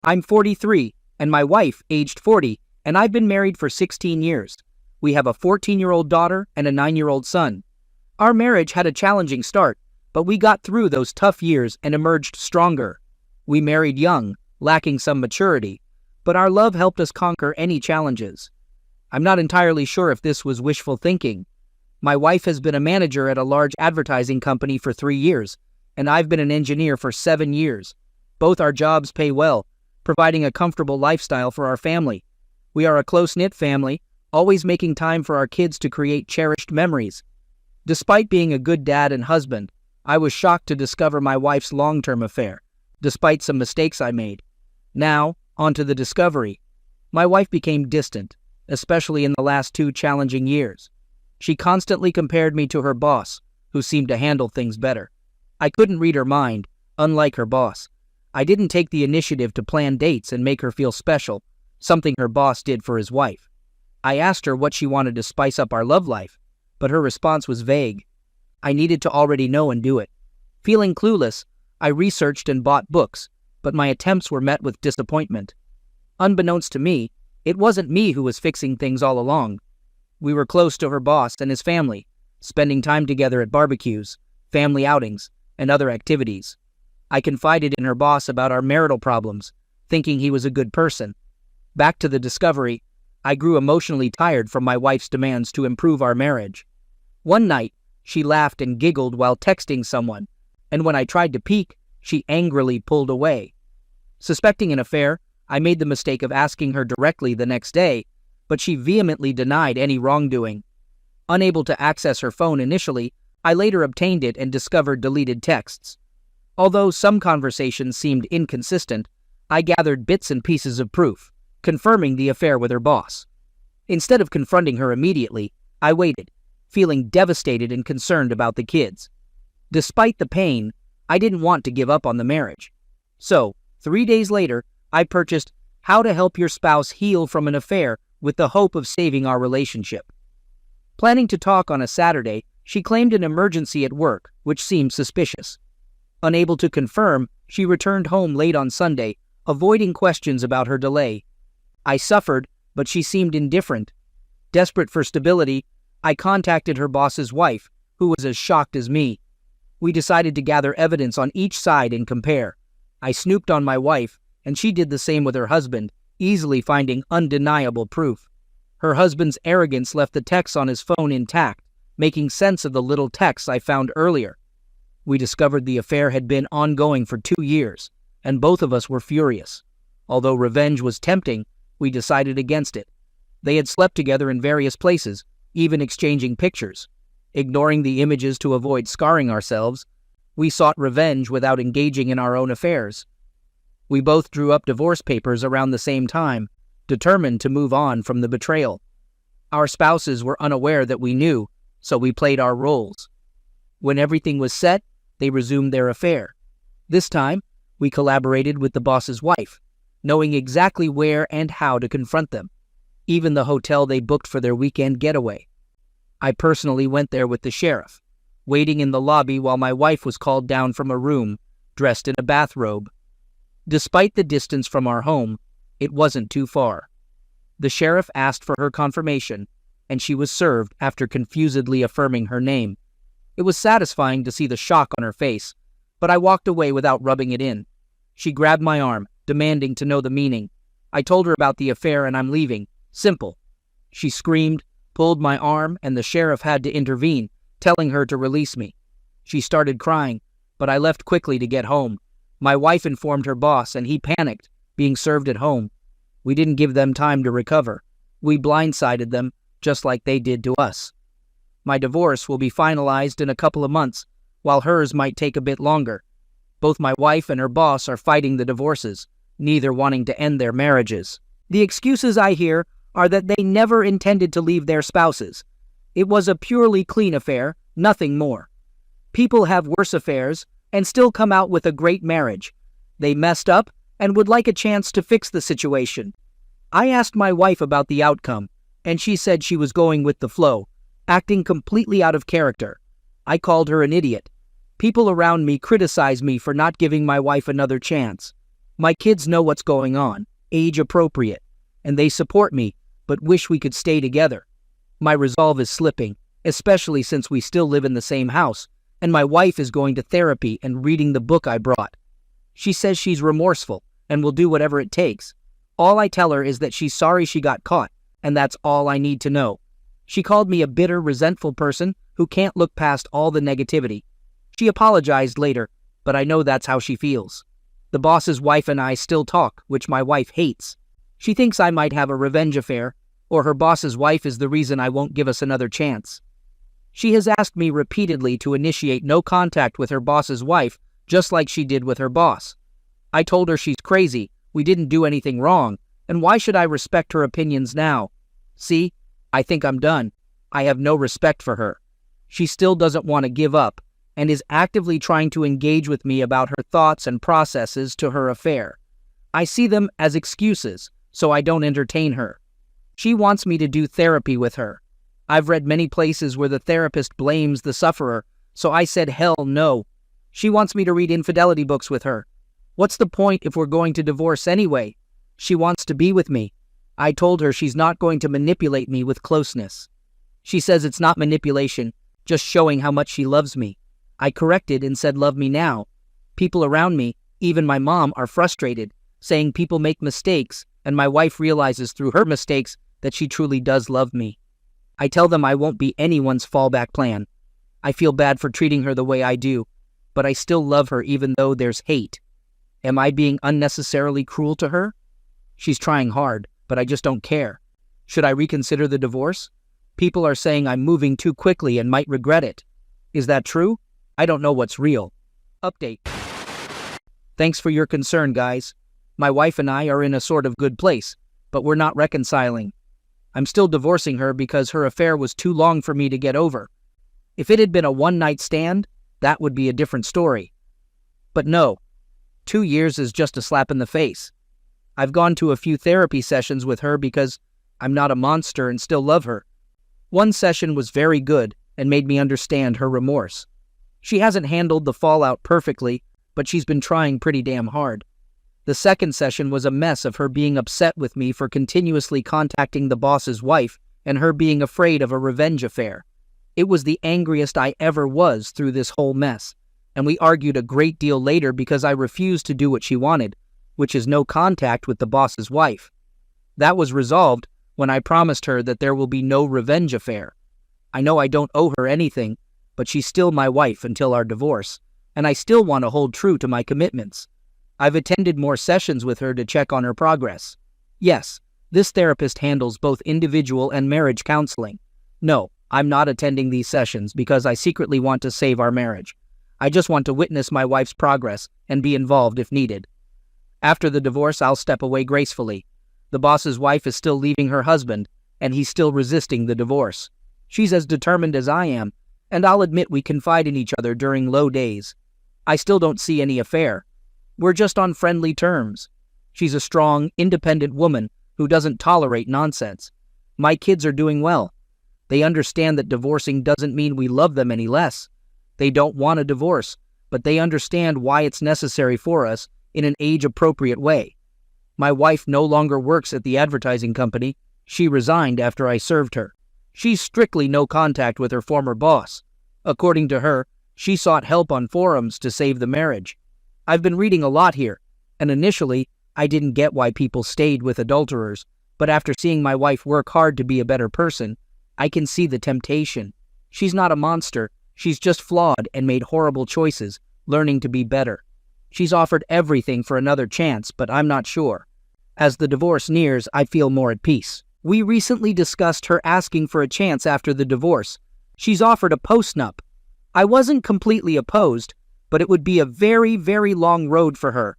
I'm 43, and my wife, aged 40, and I've been married for 16 years. We have a 14-year-old daughter and a 9-year-old son. Our marriage had a challenging start, but we got through those tough years and emerged stronger. We married young, lacking some maturity, but our love helped us conquer any challenges. I'm not entirely sure if this was wishful thinking. My wife has been a manager at a large advertising company for 3 years, and I've been an engineer for 7 years. Both our jobs pay well, providing a comfortable lifestyle for our family. We are a close-knit family, always making time for our kids to create cherished memories. Despite being a good dad and husband, I was shocked to discover my wife's long-term affair, despite some mistakes I made. Now, on to the discovery. My wife became distant, especially in the last 2 challenging years. She constantly compared me to her boss, who seemed to handle things better. I couldn't read her mind, unlike her boss. I didn't take the initiative to plan dates and make her feel special, something her boss did for his wife. I asked her what she wanted to spice up our love life, but her response was vague. I needed to already know and do it. Feeling clueless, I researched and bought books, but my attempts were met with disappointment. Unbeknownst to me, it wasn't me who was fixing things all along. We were close to her boss and his family, spending time together at barbecues, family outings, and other activities. I confided in her boss about our marital problems, thinking he was a good person. Back to the discovery, I grew emotionally tired from my wife's demands to improve our marriage. One night, she laughed and giggled while texting someone, and when I tried to peek, she angrily pulled away. Suspecting an affair, I made the mistake of asking her directly the next day, but she vehemently denied any wrongdoing. Unable to access her phone initially, I later obtained it and discovered deleted texts. Although some conversations seemed inconsistent, I gathered bits and pieces of proof, confirming the affair with her boss. Instead of confronting her immediately, I waited, feeling devastated and concerned about the kids. Despite the pain, I didn't want to give up on the marriage. So, 3 days later, I purchased How to Help Your Spouse Heal from an Affair with the hope of saving our relationship. Planning to talk on a Saturday, she claimed an emergency at work, which seemed suspicious. Unable to confirm, she returned home late on Sunday, avoiding questions about her delay. I suffered, but she seemed indifferent. Desperate for stability, I contacted her boss's wife, who was as shocked as me. We decided to gather evidence on each side and compare. I snooped on my wife, and she did the same with her husband, easily finding undeniable proof. Her husband's arrogance left the texts on his phone intact, making sense of the little texts I found earlier. We discovered the affair had been ongoing for 2 years, and both of us were furious. Although revenge was tempting, we decided against it. They had slept together in various places, even exchanging pictures. Ignoring the images to avoid scarring ourselves, we sought revenge without engaging in our own affairs. We both drew up divorce papers around the same time, determined to move on from the betrayal. Our spouses were unaware that we knew, so we played our roles. When everything was set, they resumed their affair. This time, we collaborated with the boss's wife, knowing exactly where and how to confront them, even the hotel they booked for their weekend getaway. I personally went there with the sheriff, waiting in the lobby while my wife was called down from a room, dressed in a bathrobe. Despite the distance from our home, it wasn't too far. The sheriff asked for her confirmation, and she was served after confusedly affirming her name. It was satisfying to see the shock on her face, but I walked away without rubbing it in. She grabbed my arm, demanding to know the meaning. I told her about the affair and I'm leaving. Simple. She screamed, pulled my arm, and the sheriff had to intervene, telling her to release me. She started crying, but I left quickly to get home. My wife informed her boss, and he panicked, being served at home. We didn't give them time to recover. We blindsided them, just like they did to us. My divorce will be finalized in a couple of months, while hers might take a bit longer. Both my wife and her boss are fighting the divorces, neither wanting to end their marriages. The excuses I hear are that they never intended to leave their spouses. It was a purely clean affair, nothing more. People have worse affairs and still come out with a great marriage. They messed up and would like a chance to fix the situation. I asked my wife about the outcome, and she said she was going with the flow, acting completely out of character. I called her an idiot. People around me criticize me for not giving my wife another chance. My kids know what's going on, age appropriate, and they support me, but wish we could stay together. My resolve is slipping, especially since we still live in the same house, and my wife is going to therapy and reading the book I brought. She says she's remorseful and will do whatever it takes. All I tell her is that she's sorry she got caught, and that's all I need to know. She called me a bitter, resentful person who can't look past all the negativity. She apologized later, but I know that's how she feels. The boss's wife and I still talk, which my wife hates. She thinks I might have a revenge affair, or her boss's wife is the reason I won't give us another chance. She has asked me repeatedly to initiate no contact with her boss's wife, just like she did with her boss. I told her she's crazy, we didn't do anything wrong, and why should I respect her opinions now? See, I think I'm done. I have no respect for her. She still doesn't want to give up, and is actively trying to engage with me about her thoughts and processes to her affair. I see them as excuses, so I don't entertain her. She wants me to do therapy with her. I've read many places where the therapist blames the sufferer, so I said hell no. She wants me to read infidelity books with her. What's the point if we're going to divorce anyway? She wants to be with me. I told her she's not going to manipulate me with closeness. She says it's not manipulation, just showing how much she loves me. I corrected and said love me now. People around me, even my mom, are frustrated, saying people make mistakes, and my wife realizes through her mistakes that she truly does love me. I tell them I won't be anyone's fallback plan. I feel bad for treating her the way I do, but I still love her even though there's hate. Am I being unnecessarily cruel to her? She's trying hard, but I just don't care. Should I reconsider the divorce? People are saying I'm moving too quickly and might regret it. Is that true? I don't know what's real. Update. Thanks for your concern, guys. My wife and I are in a sort of good place, but we're not reconciling. I'm still divorcing her because her affair was too long for me to get over. If it had been a one-night stand, that would be a different story. But no, 2 years is just a slap in the face. I've gone to a few therapy sessions with her because I'm not a monster and still love her. One session was very good and made me understand her remorse. She hasn't handled the fallout perfectly, but she's been trying pretty damn hard. The second session was a mess of her being upset with me for continuously contacting the boss's wife and her being afraid of a revenge affair. It was the angriest I ever was through this whole mess, and we argued a great deal later because I refused to do what she wanted, which is no contact with the boss's wife. That was resolved when I promised her that there will be no revenge affair. I know I don't owe her anything, but she's still my wife until our divorce, and I still want to hold true to my commitments. I've attended more sessions with her to check on her progress. Yes, this therapist handles both individual and marriage counseling. No, I'm not attending these sessions because I secretly want to save our marriage. I just want to witness my wife's progress and be involved if needed. After the divorce, I'll step away gracefully. The boss's wife is still leaving her husband, and he's still resisting the divorce. She's as determined as I am, and I'll admit we confide in each other during low days. I still don't see any affair. We're just on friendly terms. She's a strong, independent woman who doesn't tolerate nonsense. My kids are doing well. They understand that divorcing doesn't mean we love them any less. They don't want a divorce, but they understand why it's necessary for us in an age-appropriate way. My wife no longer works at the advertising company. She resigned after I served her. She's strictly no contact with her former boss. According to her, she sought help on forums to save the marriage. I've been reading a lot here, and initially, I didn't get why people stayed with adulterers, but after seeing my wife work hard to be a better person, I can see the temptation. She's not a monster, she's just flawed and made horrible choices, learning to be better. She's offered everything for another chance, but I'm not sure. As the divorce nears, I feel more at peace. We recently discussed her asking for a chance after the divorce. She's offered a postnup. I wasn't completely opposed, but it would be a very, very long road for her.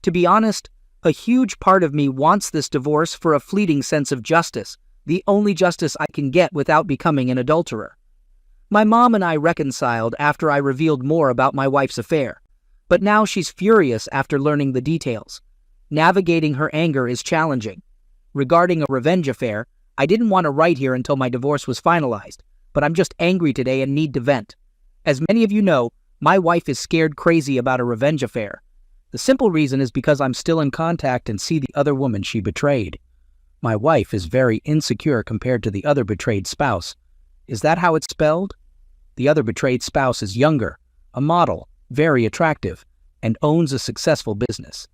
To be honest, a huge part of me wants this divorce for a fleeting sense of justice, the only justice I can get without becoming an adulterer. My mom and I reconciled after I revealed more about my wife's affair, but now she's furious after learning the details. Navigating her anger is challenging. Regarding a revenge affair, I didn't want to write here until my divorce was finalized, but I'm just angry today and need to vent. As many of you know, my wife is scared crazy about a revenge affair. The simple reason is because I'm still in contact and see the other woman she betrayed. My wife is very insecure compared to the other betrayed spouse. Is that how it's spelled? The other betrayed spouse is younger, a model, very attractive, and owns a successful business.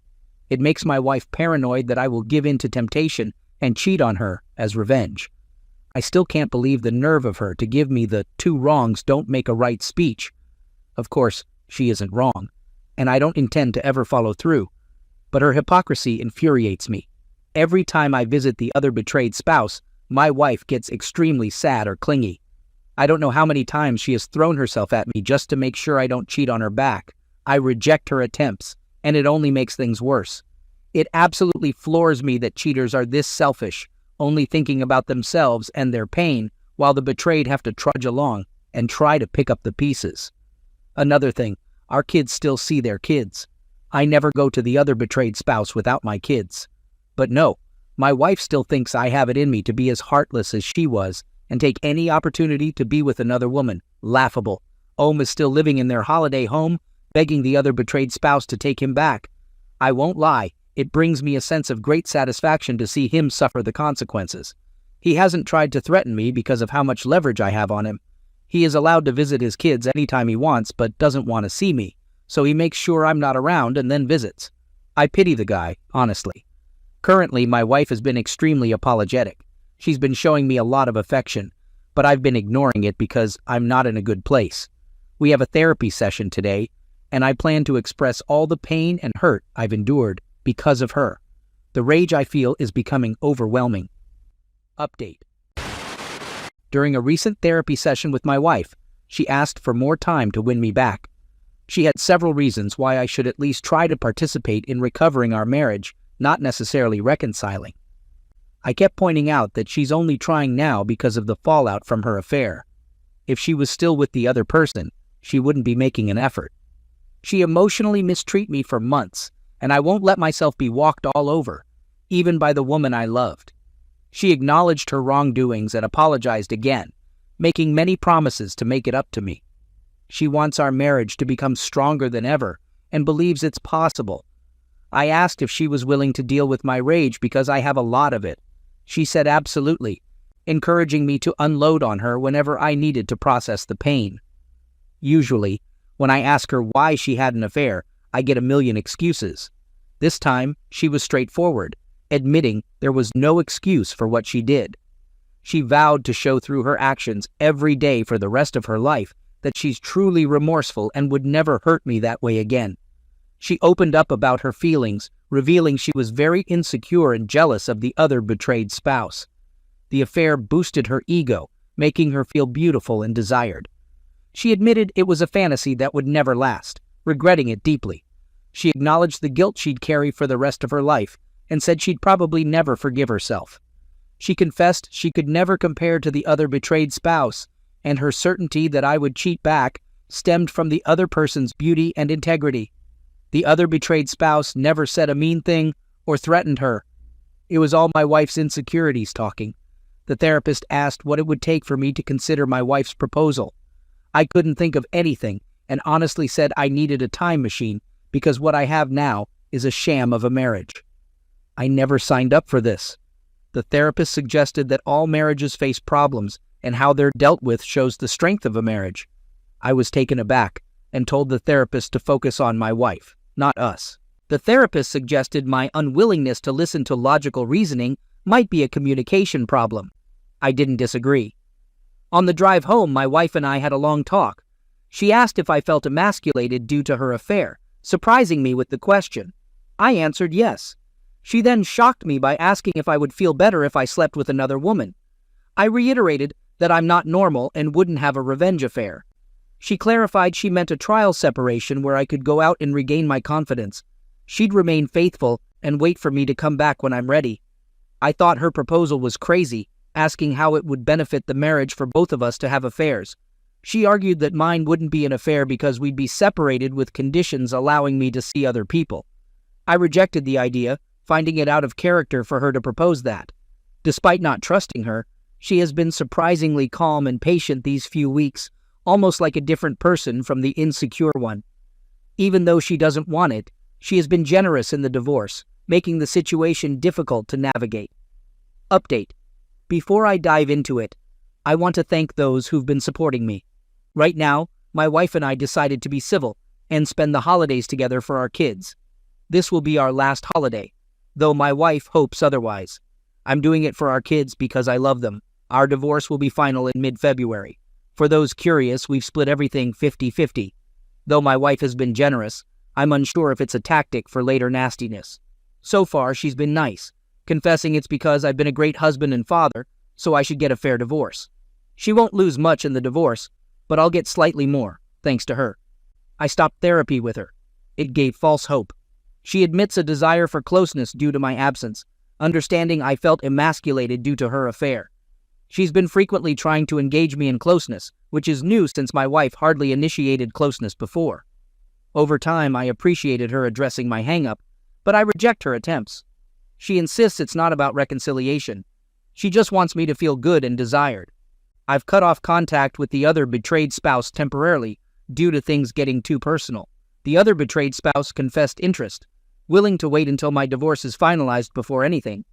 It makes my wife paranoid that I will give in to temptation and cheat on her as revenge. I still can't believe the nerve of her to give me the two wrongs don't make a right speech. Of course, she isn't wrong, and I don't intend to ever follow through, but her hypocrisy infuriates me. Every time I visit the other betrayed spouse, my wife gets extremely sad or clingy. I don't know how many times she has thrown herself at me just to make sure I don't cheat on her back. I reject her attempts, and it only makes things worse. It absolutely floors me that cheaters are this selfish, only thinking about themselves and their pain, while the betrayed have to trudge along and try to pick up the pieces. Another thing, our kids still see their kids. I never go to the other betrayed spouse without my kids. But no, my wife still thinks I have it in me to be as heartless as she was and take any opportunity to be with another woman. Laughable. Ohm is still living in their holiday home, begging the other betrayed spouse to take him back. I won't lie, it brings me a sense of great satisfaction to see him suffer the consequences. He hasn't tried to threaten me because of how much leverage I have on him. He is allowed to visit his kids anytime he wants but doesn't want to see me, so he makes sure I'm not around and then visits. I pity the guy, honestly. Currently, my wife has been extremely apologetic. She's been showing me a lot of affection, but I've been ignoring it because I'm not in a good place. We have a therapy session today, and I plan to express all the pain and hurt I've endured because of her. The rage I feel is becoming overwhelming. Update. During a recent therapy session with my wife, she asked for more time to win me back. She had several reasons why I should at least try to participate in recovering our marriage, not necessarily reconciling. I kept pointing out that she's only trying now because of the fallout from her affair. If she was still with the other person, she wouldn't be making an effort. She emotionally mistreated me for months, and I won't let myself be walked all over, even by the woman I loved. She acknowledged her wrongdoings and apologized again, making many promises to make it up to me. She wants our marriage to become stronger than ever and believes it's possible. I asked if she was willing to deal with my rage because I have a lot of it. She said absolutely, encouraging me to unload on her whenever I needed to process the pain. Usually, when I ask her why she had an affair, I get a million excuses. This time, she was straightforward, admitting there was no excuse for what she did. She vowed to show through her actions every day for the rest of her life that she's truly remorseful and would never hurt me that way again. She opened up about her feelings, revealing she was very insecure and jealous of the other betrayed spouse. The affair boosted her ego, making her feel beautiful and desired. She admitted it was a fantasy that would never last, regretting it deeply. She acknowledged the guilt she'd carry for the rest of her life and said she'd probably never forgive herself. She confessed she could never compare to the other betrayed spouse, and her certainty that I would cheat back stemmed from the other person's beauty and integrity. The other betrayed spouse never said a mean thing or threatened her. It was all my wife's insecurities talking. The therapist asked what it would take for me to consider my wife's proposal. I couldn't think of anything and honestly said I needed a time machine because what I have now is a sham of a marriage. I never signed up for this. The therapist suggested that all marriages face problems and how they're dealt with shows the strength of a marriage. I was taken aback and told the therapist to focus on my wife, not us. The therapist suggested my unwillingness to listen to logical reasoning might be a communication problem. I didn't disagree. On the drive home, my wife and I had a long talk. She asked if I felt emasculated due to her affair, surprising me with the question. I answered yes. She then shocked me by asking if I would feel better if I slept with another woman. I reiterated that I'm not normal and wouldn't have a revenge affair. She clarified she meant a trial separation where I could go out and regain my confidence. She'd remain faithful and wait for me to come back when I'm ready. I thought her proposal was crazy, asking how it would benefit the marriage for both of us to have affairs. She argued that mine wouldn't be an affair because we'd be separated with conditions allowing me to see other people. I rejected the idea, finding it out of character for her to propose that. Despite not trusting her, she has been surprisingly calm and patient these few weeks, almost like a different person from the insecure one. Even though she doesn't want it, She has been generous in the divorce, making the situation difficult to navigate. Update. Before I dive into it, I want to thank those who've been supporting me. Right now, my wife and I decided to be civil and spend the holidays together for our kids. This will be our last holiday, though my wife hopes otherwise. I'm doing it for our kids because I love them. Our divorce will be final in mid-February. For those curious, we've split everything 50-50. Though my wife has been generous, I'm unsure if it's a tactic for later nastiness. So far, she's been nice, confessing it's because I've been a great husband and father, so I should get a fair divorce. She won't lose much in the divorce, but I'll get slightly more, thanks to her. I stopped therapy with her. It gave false hope. She admits a desire for closeness due to my absence, understanding I felt emasculated due to her affair. She's been frequently trying to engage me in closeness, which is new since my wife hardly initiated closeness before. Over time, I appreciated her addressing my hang-up, but I reject her attempts. She insists it's not about reconciliation. She just wants me to feel good and desired. I've cut off contact with the other betrayed spouse temporarily due to things getting too personal. The other betrayed spouse confessed interest, willing to wait until my divorce is finalized before anything.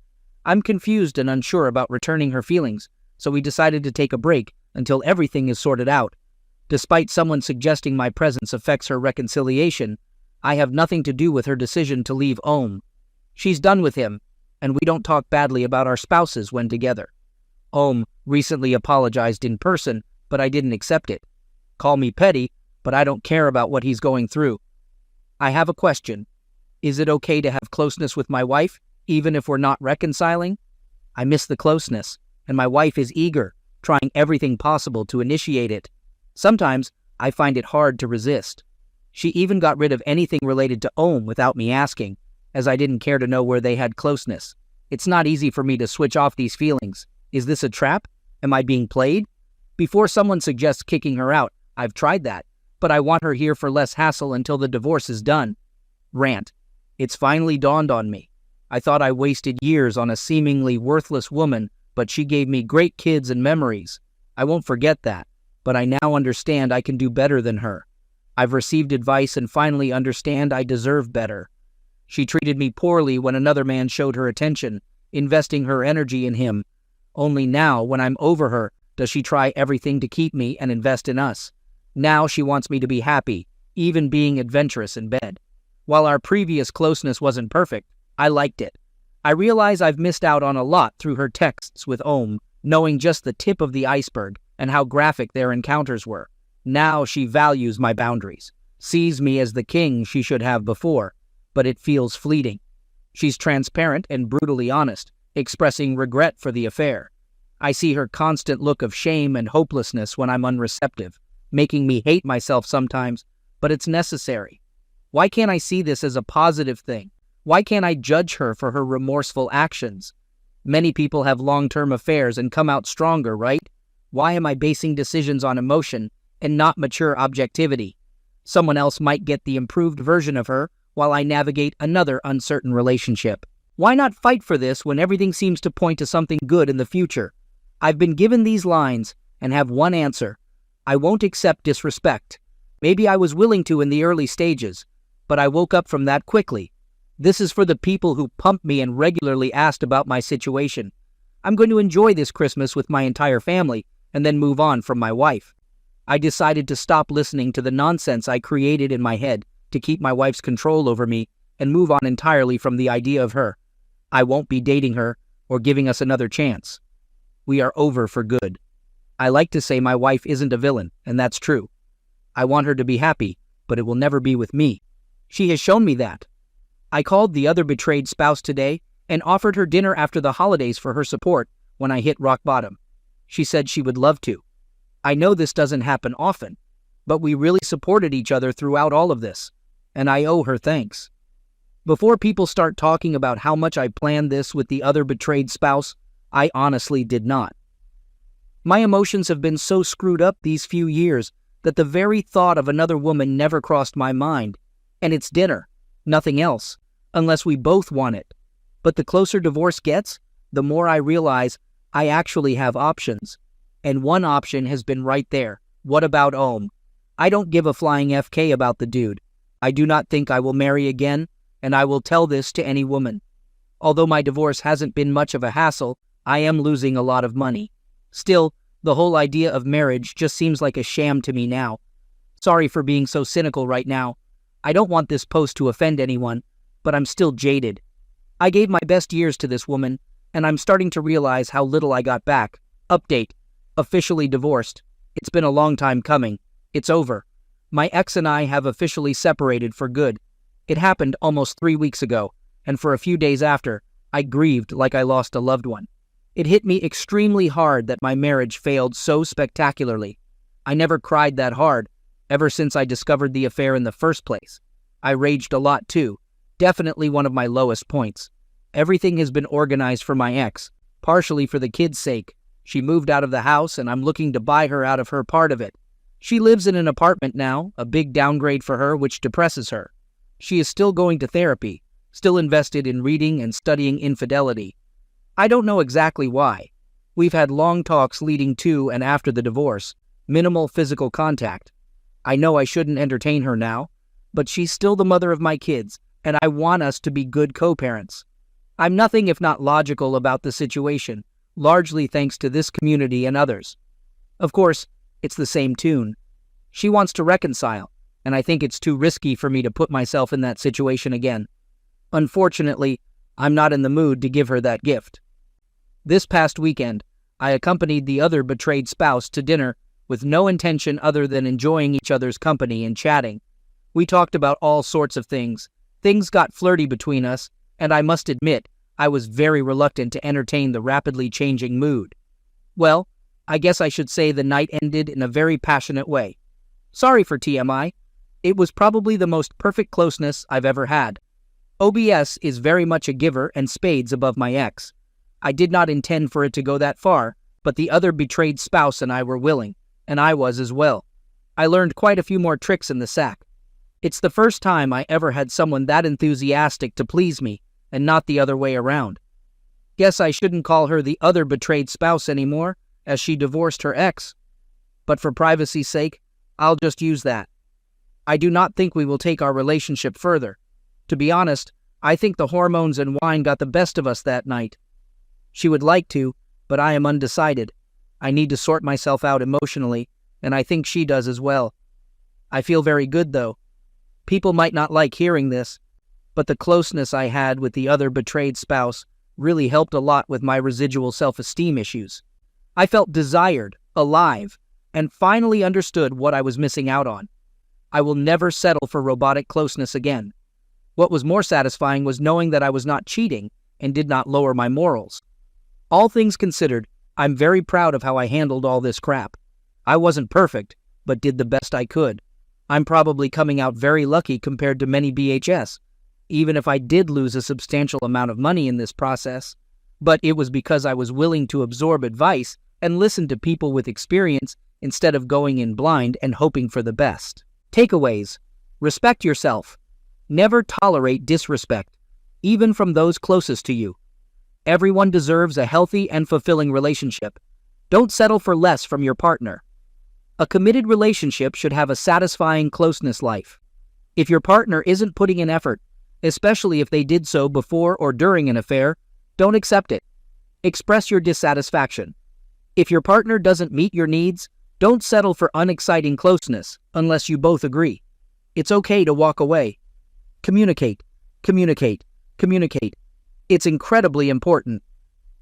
I'm confused and unsure about returning her feelings, so we decided to take a break until everything is sorted out. Despite someone suggesting my presence affects her reconciliation, I have nothing to do with her decision to leave Ohm. She's done with him, and we don't talk badly about our spouses when together. Ohm recently apologized in person, but I didn't accept it. Call me petty, but I don't care about what he's going through. I have a question. Is it okay to have closeness with my wife, even if we're not reconciling? I miss the closeness, and my wife is eager, trying everything possible to initiate it. Sometimes I find it hard to resist. She even got rid of anything related to Ohm without me asking, as I didn't care to know where they had closeness. It's not easy for me to switch off these feelings. Is this a trap? Am I being played? Before someone suggests kicking her out, I've tried that, but I want her here for less hassle until the divorce is done. Rant. It's finally dawned on me. I thought I wasted years on a seemingly worthless woman, but she gave me great kids and memories. I won't forget that, but I now understand I can do better than her. I've received advice and finally understand I deserve better. She treated me poorly when another man showed her attention, investing her energy in him. Only now, when I'm over her, does she try everything to keep me and invest in us. Now she wants me to be happy, even being adventurous in bed. While our previous closeness wasn't perfect, I liked it. I realize I've missed out on a lot through her texts with Ohm, knowing just the tip of the iceberg and how graphic their encounters were. Now she values my boundaries, sees me as the king she should have before, but it feels fleeting. She's transparent and brutally honest, expressing regret for the affair. I see her constant look of shame and hopelessness when I'm unreceptive, making me hate myself sometimes, but it's necessary. Why can't I see this as a positive thing? Why can't I judge her for her remorseful actions? Many people have long-term affairs and come out stronger, right? Why am I basing decisions on emotion and not mature objectivity? Someone else might get the improved version of her while I navigate another uncertain relationship. Why not fight for this when everything seems to point to something good in the future? I've been given these lines and have one answer. I won't accept disrespect. Maybe I was willing to in the early stages, but I woke up from that quickly. This is for the people who pumped me and regularly asked about my situation. I'm going to enjoy this Christmas with my entire family and then move on from my wife. I decided to stop listening to the nonsense I created in my head to keep my wife's control over me and move on entirely from the idea of her. I won't be dating her or giving us another chance. We are over for good. I like to say my wife isn't a villain, and that's true. I want her to be happy, but it will never be with me. She has shown me that. I called the other betrayed spouse today and offered her dinner after the holidays for her support when I hit rock bottom. She said she would love to. I know this doesn't happen often, but we really supported each other throughout all of this, and I owe her thanks. Before people start talking about how much I planned this with the other betrayed spouse, I honestly did not. My emotions have been so screwed up these few years that the very thought of another woman never crossed my mind. And it's dinner, nothing else, unless we both want it. But the closer divorce gets, the more I realize I actually have options. And one option has been right there. What about Ohm? I don't give a flying FK about the dude. I do not think I will marry again, and I will tell this to any woman. Although my divorce hasn't been much of a hassle, I am losing a lot of money. Still, the whole idea of marriage just seems like a sham to me now. Sorry for being so cynical right now. I don't want this post to offend anyone, but I'm still jaded. I gave my best years to this woman, and I'm starting to realize how little I got back. Update. Officially divorced. It's been a long time coming. It's over. My ex and I have officially separated for good. It happened almost 3 weeks ago, and for a few days after, I grieved like I lost a loved one. It hit me extremely hard that my marriage failed so spectacularly. I never cried that hard, ever since I discovered the affair in the first place. I raged a lot too, definitely one of my lowest points. Everything has been organized for my ex, partially for the kids' sake. She moved out of the house and I'm looking to buy her out of her part of it. She lives in an apartment now, a big downgrade for her which depresses her. She is still going to therapy, still invested in reading and studying infidelity. I don't know exactly why. We've had long talks leading to and after the divorce, minimal physical contact. I know I shouldn't entertain her now, but she's still the mother of my kids, and I want us to be good co-parents. I'm nothing if not logical about the situation, largely thanks to this community and others. Of course, it's the same tune. She wants to reconcile, and I think it's too risky for me to put myself in that situation again. Unfortunately, I'm not in the mood to give her that gift. This past weekend, I accompanied the other betrayed spouse to dinner with no intention other than enjoying each other's company and chatting. We talked about all sorts of things. Things got flirty between us, and I must admit, I was very reluctant to entertain the rapidly changing mood. Well, I guess I should say the night ended in a very passionate way. Sorry for TMI. It was probably the most perfect closeness I've ever had. OBS is very much a giver and spades above my ex. I did not intend for it to go that far, but the other betrayed spouse and I were willing, and I was as well. I learned quite a few more tricks in the sack. It's the first time I ever had someone that enthusiastic to please me, and not the other way around. Guess I shouldn't call her the other betrayed spouse anymore, as she divorced her ex. But for privacy's sake, I'll just use that. I do not think we will take our relationship further. To be honest, I think the hormones and wine got the best of us that night. She would like to, but I am undecided. I need to sort myself out emotionally, and I think she does as well. I feel very good, though. People might not like hearing this, but the closeness I had with the other betrayed spouse really helped a lot with my residual self-esteem issues. I felt desired, alive, and finally understood what I was missing out on. I will never settle for robotic closeness again. What was more satisfying was knowing that I was not cheating and did not lower my morals. All things considered, I'm very proud of how I handled all this crap. I wasn't perfect, but did the best I could. I'm probably coming out very lucky compared to many BHS, even if I did lose a substantial amount of money in this process. But it was because I was willing to absorb advice and listen to people with experience instead of going in blind and hoping for the best. Takeaways. Respect yourself. Never tolerate disrespect, even from those closest to you. Everyone deserves a healthy and fulfilling relationship. Don't settle for less from your partner. A committed relationship should have a satisfying closeness life. If your partner isn't putting in effort, especially if they did so before or during an affair, don't accept it. Express your dissatisfaction. If your partner doesn't meet your needs, don't settle for unexciting closeness unless you both agree. It's okay to walk away. Communicate, communicate, communicate. It's incredibly important.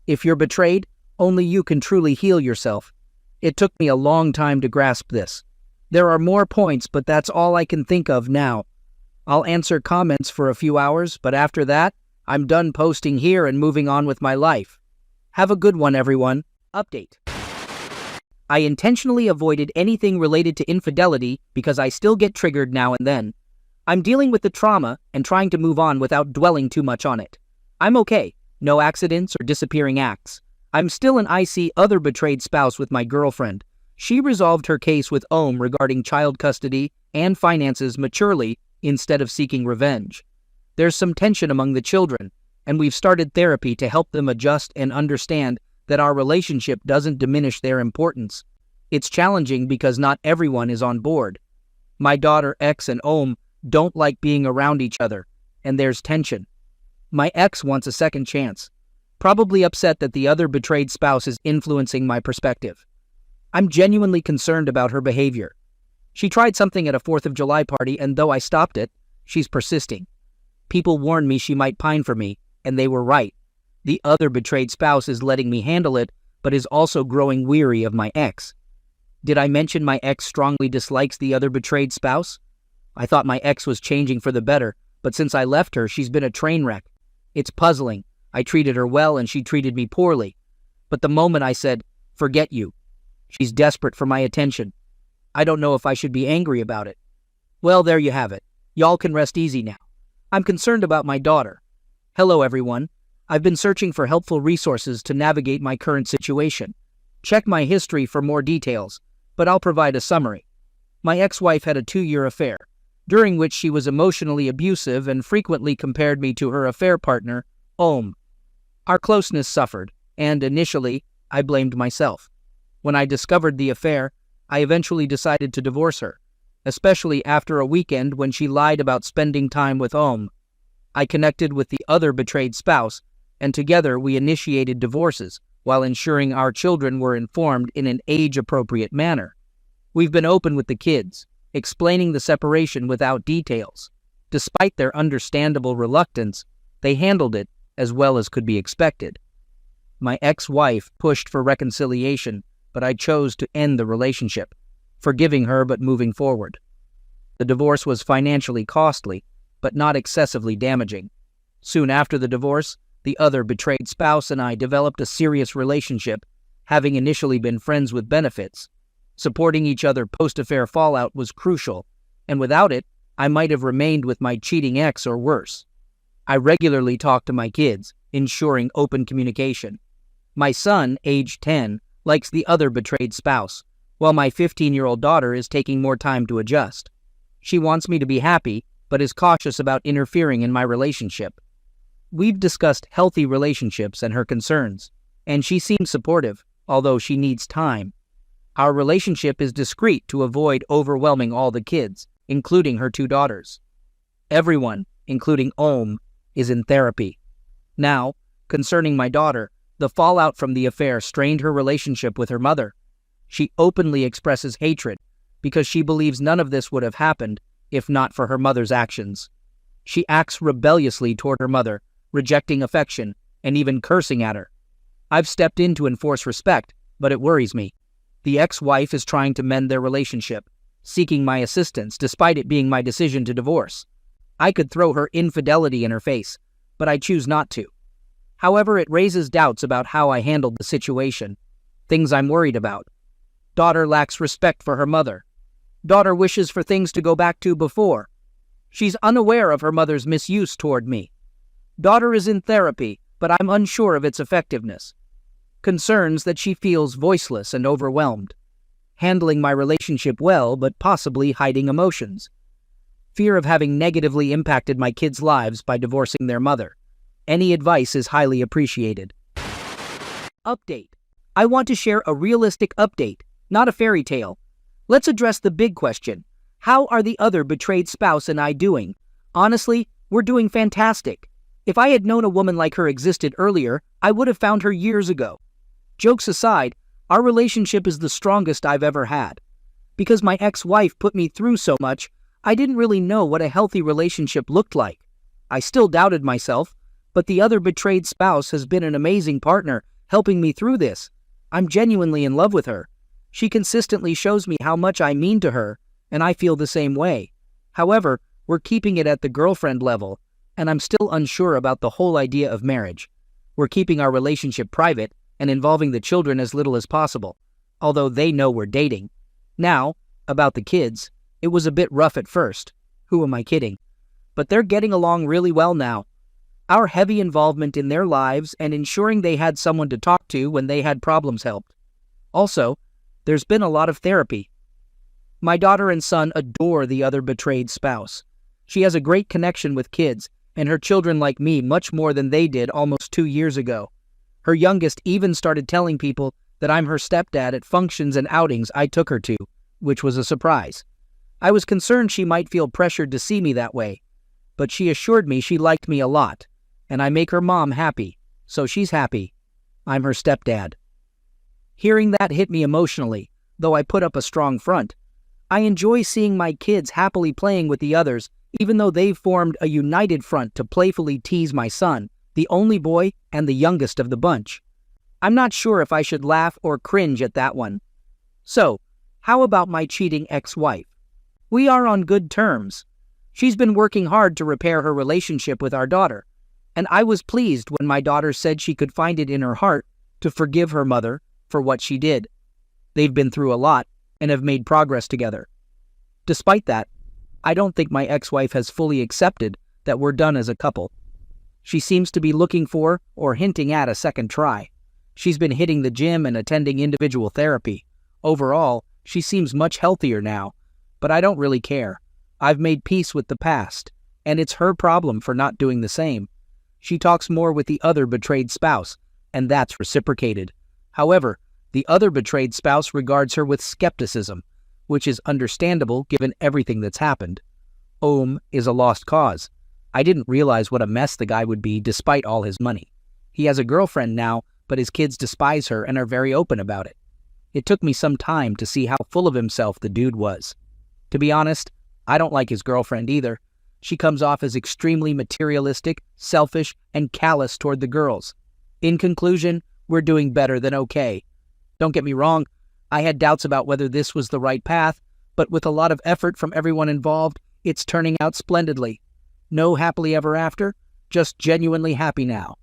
If you're betrayed, only you can truly heal yourself. It took me a long time to grasp this. There are more points, but that's all I can think of now. I'll answer comments for a few hours, but after that, I'm done posting here and moving on with my life. Have a good one, everyone. Update. I intentionally avoided anything related to infidelity because I still get triggered now and then. I'm dealing with the trauma and trying to move on without dwelling too much on it. I'm okay. No accidents or disappearing acts. I'm still an IC other betrayed spouse with my girlfriend. She resolved her case with OM regarding child custody and finances maturely instead of seeking revenge. There's some tension among the children, and we've started therapy to help them adjust and understand that our relationship doesn't diminish their importance. It's challenging because not everyone is on board. My daughter X and OM don't like being around each other, and there's tension. My ex wants a second chance, probably upset that the other betrayed spouse is influencing my perspective. I'm genuinely concerned about her behavior. She tried something at a 4th of July party, and though I stopped it, she's persisting. People warned me she might pine for me, and they were right. The other betrayed spouse is letting me handle it, but is also growing weary of my ex. Did I mention my ex strongly dislikes the other betrayed spouse? I thought my ex was changing for the better, but since I left her, she's been a train wreck. It's puzzling. I treated her well and she treated me poorly. But the moment I said, "Forget you," she's desperate for my attention. I don't know if I should be angry about it. Well, there you have it. Y'all can rest easy now. I'm concerned about my daughter. Hello, everyone. I've been searching for helpful resources to navigate my current situation. Check my history for more details, but I'll provide a summary. My ex-wife had a 2-year affair, during which she was emotionally abusive and frequently compared me to her affair partner, Om. Our closeness suffered, and initially, I blamed myself. When I discovered the affair, I eventually decided to divorce her, especially after a weekend when she lied about spending time with Om. I connected with the other betrayed spouse, and together we initiated divorces while ensuring our children were informed in an age-appropriate manner. We've been open with the kids, explaining the separation without details. Despite their understandable reluctance, they handled it as well as could be expected. My ex-wife pushed for reconciliation, but I chose to end the relationship, forgiving her but moving forward. The divorce was financially costly, but not excessively damaging. Soon after the divorce, the other betrayed spouse and I developed a serious relationship, having initially been friends with benefits. Supporting each other post-affair fallout was crucial, and without it, I might have remained with my cheating ex or worse. I regularly talk to my kids, ensuring open communication. My son, aged 10, likes the other betrayed spouse, while my 15-year-old daughter is taking more time to adjust. She wants me to be happy, but is cautious about interfering in my relationship. We've discussed healthy relationships and her concerns, and she seems supportive, although she needs time. Our relationship is discreet to avoid overwhelming all the kids, including her 2 daughters. Everyone, including Om, is in therapy. Now, concerning my daughter, the fallout from the affair strained her relationship with her mother. She openly expresses hatred because she believes none of this would have happened if not for her mother's actions. She acts rebelliously toward her mother, rejecting affection and even cursing at her. I've stepped in to enforce respect, but it worries me. The ex-wife is trying to mend their relationship, seeking my assistance despite it being my decision to divorce. I could throw her infidelity in her face, but I choose not to. However, it raises doubts about how I handled the situation, things I'm worried about. Daughter lacks respect for her mother. Daughter wishes for things to go back to before. She's unaware of her mother's misuse toward me. Daughter is in therapy, but I'm unsure of its effectiveness. Concerns that she feels voiceless and overwhelmed. Handling my relationship well, but possibly hiding emotions. Fear of having negatively impacted my kids' lives by divorcing their mother. Any advice is highly appreciated. Update. I want to share a realistic update, not a fairy tale. Let's address the big question. How are the other betrayed spouse and I doing? Honestly, we're doing fantastic. If I had known a woman like her existed earlier, I would have found her years ago. Jokes aside, our relationship is the strongest I've ever had. Because my ex-wife put me through so much, I didn't really know what a healthy relationship looked like. I still doubted myself, but the other betrayed spouse has been an amazing partner, helping me through this. I'm genuinely in love with her. She consistently shows me how much I mean to her, and I feel the same way. However, we're keeping it at the girlfriend level, and I'm still unsure about the whole idea of marriage. We're keeping our relationship private and involving the children as little as possible, although they know we're dating. Now, about the kids, it was a bit rough at first. Who am I kidding? But they're getting along really well now. Our heavy involvement in their lives and ensuring they had someone to talk to when they had problems helped. Also, there's been a lot of therapy. My daughter and son adore the other betrayed spouse. She has a great connection with kids, and her children like me much more than they did almost 2 years ago. Her youngest even started telling people that I'm her stepdad at functions and outings I took her to, which was a surprise. I was concerned she might feel pressured to see me that way. but she assured me she liked me a lot, and I make her mom happy, so she's happy. I'm her stepdad. Hearing that hit me emotionally, though I put up a strong front. I enjoy seeing my kids happily playing with the others, even though they've formed a united front to playfully tease my son, the only boy and the youngest of the bunch. I'm not sure if I should laugh or cringe at that one. So, how about my cheating ex-wife? We are on good terms. She's been working hard to repair her relationship with our daughter, and I was pleased when my daughter said she could find it in her heart to forgive her mother for what she did. They've been through a lot and have made progress together. Despite that, I don't think my ex-wife has fully accepted that we're done as a couple. She seems to be looking for or hinting at a second try. She's been hitting the gym and attending individual therapy. Overall, she seems much healthier now, but I don't really care. I've made peace with the past, and it's her problem for not doing the same. She talks more with the other betrayed spouse, and that's reciprocated. However, the other betrayed spouse regards her with skepticism, which is understandable given everything that's happened. Ohm is a lost cause. I didn't realize what a mess the guy would be despite all his money. He has a girlfriend now, but his kids despise her and are very open about it. It took me some time to see how full of himself the dude was. To be honest, I don't like his girlfriend either. She comes off as extremely materialistic, selfish, and callous toward the girls. In conclusion, we're doing better than okay. Don't get me wrong, I had doubts about whether this was the right path, but with a lot of effort from everyone involved, it's turning out splendidly. No happily ever after, just genuinely happy now.